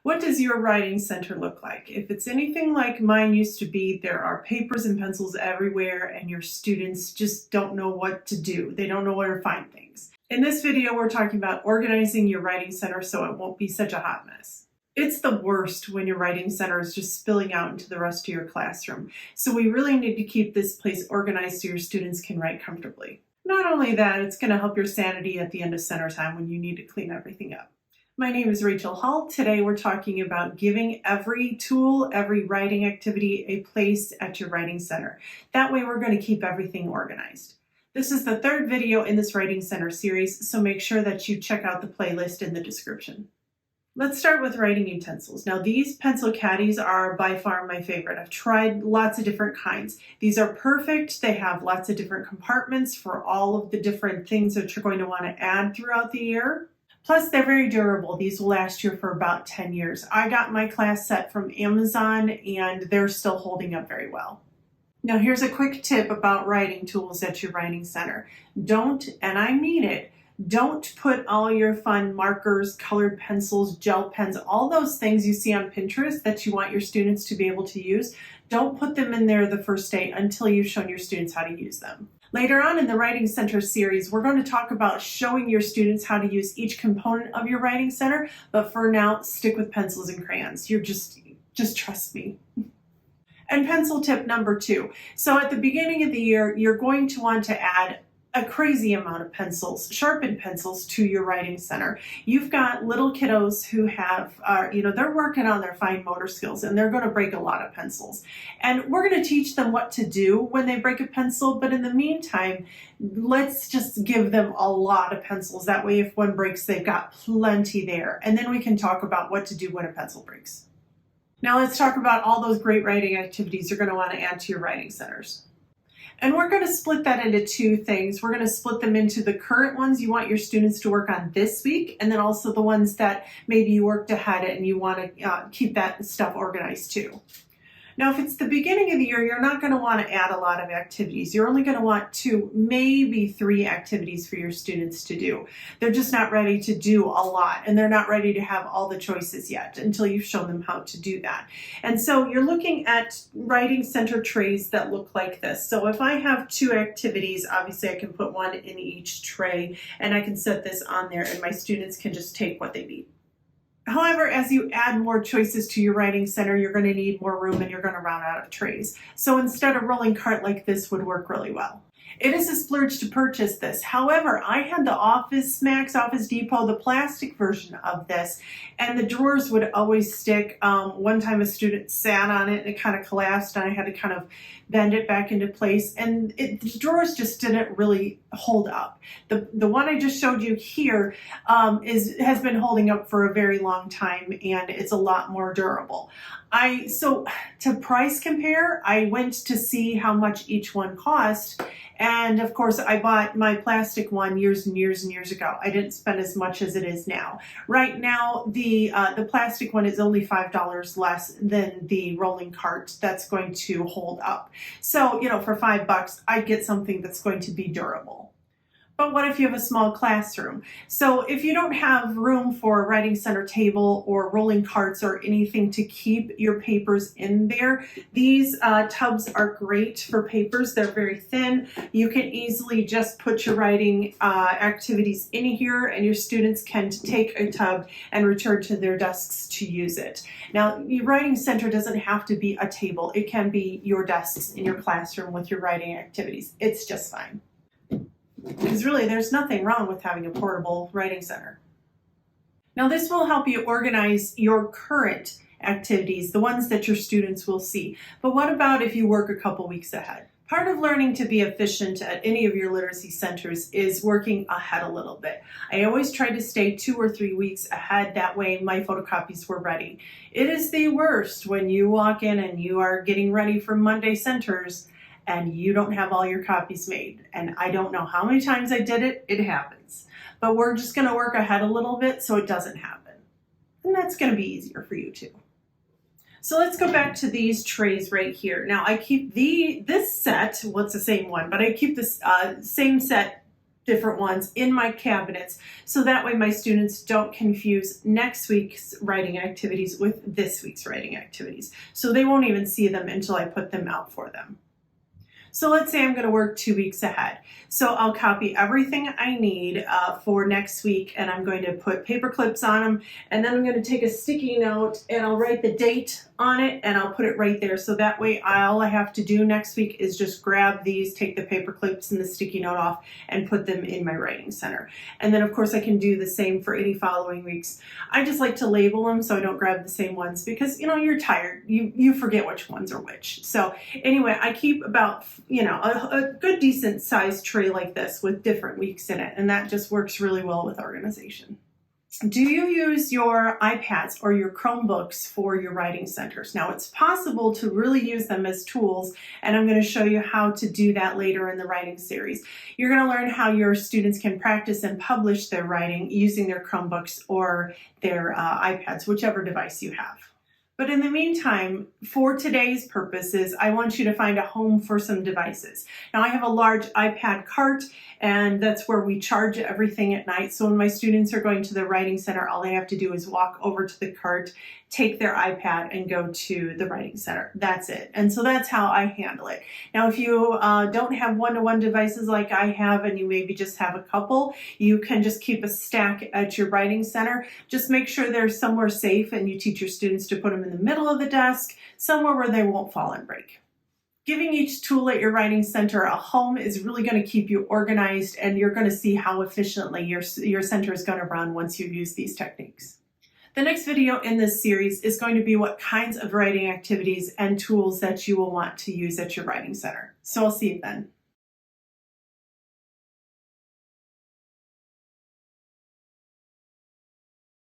What does your writing center look like? If it's anything like mine used to be, there are papers and pencils everywhere and your students just don't know what to do. They don't know where to find things. In this video, we're talking about organizing your writing center so it won't be such a hot mess. It's the worst when your writing center is just spilling out into the rest of your classroom. So we really need to keep this place organized so your students can write comfortably. Not only that, it's going to help your sanity at the end of center time when you need to clean everything up. My name is Rachel Hull. Today we're talking about giving every tool, every writing activity a place at your writing center. That way we're going to keep everything organized. This is the third video in this writing center series, so make sure that you check out the playlist in the description. Let's start with writing utensils. Now these pencil caddies are by far my favorite. I've tried lots of different kinds. These are perfect. They have lots of different compartments for all of the different things that you're going to want to add throughout the year. Plus, they're very durable. These will last you for about 10 years. I got my class set from Amazon and they're still holding up very well. Now, here's a quick tip about writing tools at your writing center. Don't, and I mean it, don't put all your fun markers, colored pencils, gel pens, all those things you see on Pinterest that you want your students to be able to use. Don't put them in there the first day until you've shown your students how to use them. Later on in the Writing Center series, we're going to talk about showing your students how to use each component of your writing center, but for now, stick with pencils and crayons. You're just trust me. And pencil tip number 2. So at the beginning of the year, you're going to want to add a crazy amount of pencils, sharpened pencils to your writing center. You've got little kiddos who have, they're working on their fine motor skills and they're going to break a lot of pencils. And we're going to teach them what to do when they break a pencil, but in the meantime, let's just give them a lot of pencils. That way, if one breaks, they've got plenty there. And then we can talk about what to do when a pencil breaks. Now let's talk about all those great writing activities you're going to want to add to your writing centers. And we're going to split that into 2 things. We're going to split them into the current ones you want your students to work on this week, and then also the ones that maybe you worked ahead and you want to keep that stuff organized too. Now, if it's the beginning of the year, you're not going to want to add a lot of activities. You're only going to want 2, maybe 3 activities for your students to do. They're just not ready to do a lot, and they're not ready to have all the choices yet until you've shown them how to do that. And so you're looking at writing center trays that look like this. So if I have 2 activities, obviously I can put 1 in each tray, and I can set this on there, and my students can just take what they need. However, as you add more choices to your writing center, you're going to need more room and you're going to run out of trays. So instead, a rolling cart like this would work really well. It is a splurge to purchase this. However, I had the Office Max, Office Depot, the plastic version of this, and the drawers would always stick. One time a student sat on it and it kind of collapsed and I had to kind of bend it back into place, and the drawers just didn't really hold up. The one I just showed you here has been holding up for a very long time, and it's a lot more durable. So to price compare, I went to see how much each one cost. And of course, I bought my plastic one years and years and years ago. I didn't spend as much as it is now. Right now, the plastic one is only $5 less than the rolling cart that's going to hold up. So, for $5, I get something that's going to be durable. But what if you have a small classroom? So if you don't have room for a writing center table or rolling carts or anything to keep your papers in there, these tubs are great for papers. They're very thin. You can easily just put your writing activities in here, and your students can take a tub and return to their desks to use it. Now, your writing center doesn't have to be a table. It can be your desks in your classroom with your writing activities. It's just fine. Because really, there's nothing wrong with having a portable writing center. Now, this will help you organize your current activities, the ones that your students will see. But what about if you work a couple weeks ahead? Part of learning to be efficient at any of your literacy centers is working ahead a little bit. I always try to stay 2 or 3 weeks ahead. That way my photocopies were ready. It is the worst when you walk in and you are getting ready for Monday centers and you don't have all your copies made. And I don't know how many times I did it. It happens. But we're just going to work ahead a little bit so it doesn't happen. And that's going to be easier for you too. So let's go back to these trays right here. Now I keep this set, well, it's the same one, but I keep this same set different ones in my cabinets, so that way my students don't confuse next week's writing activities with this week's writing activities. So they won't even see them until I put them out for them. So let's say I'm going to work 2 weeks ahead. So I'll copy everything I need for next week, and I'm going to put paper clips on them, and then I'm going to take a sticky note and I'll write the date on it and I'll put it right there. So that way all I have to do next week is just grab these, take the paper clips and the sticky note off and put them in my writing center. And then of course I can do the same for any following weeks. I just like to label them so I don't grab the same ones because, you know, you're tired. You forget which ones are which. So anyway, I keep about, you know, a good decent sized tray like this with different weeks in it. And that just works really well with organization. Do you use your iPads or your Chromebooks for your writing centers? Now, it's possible to really use them as tools, and I'm going to show you how to do that later in the writing series. You're going to learn how your students can practice and publish their writing using their Chromebooks or their iPads, whichever device you have. But in the meantime, for today's purposes, I want you to find a home for some devices. Now, I have a large iPad cart, and that's where we charge everything at night. So when my students are going to the writing center, all they have to do is walk over to the cart, take their iPad, and go to the writing center. That's it. And so that's how I handle it. Now, if you don't have one-to-one devices like I have, and you maybe just have a couple, you can just keep a stack at your writing center. Just make sure they're somewhere safe, and you teach your students to put them in the middle of the desk, somewhere where they won't fall and break. Giving each tool at your writing center a home is really going to keep you organized, and you're going to see how efficiently your center is going to run once you use these techniques. The next video in this series is going to be what kinds of writing activities and tools that you will want to use at your writing center. So I'll see you then.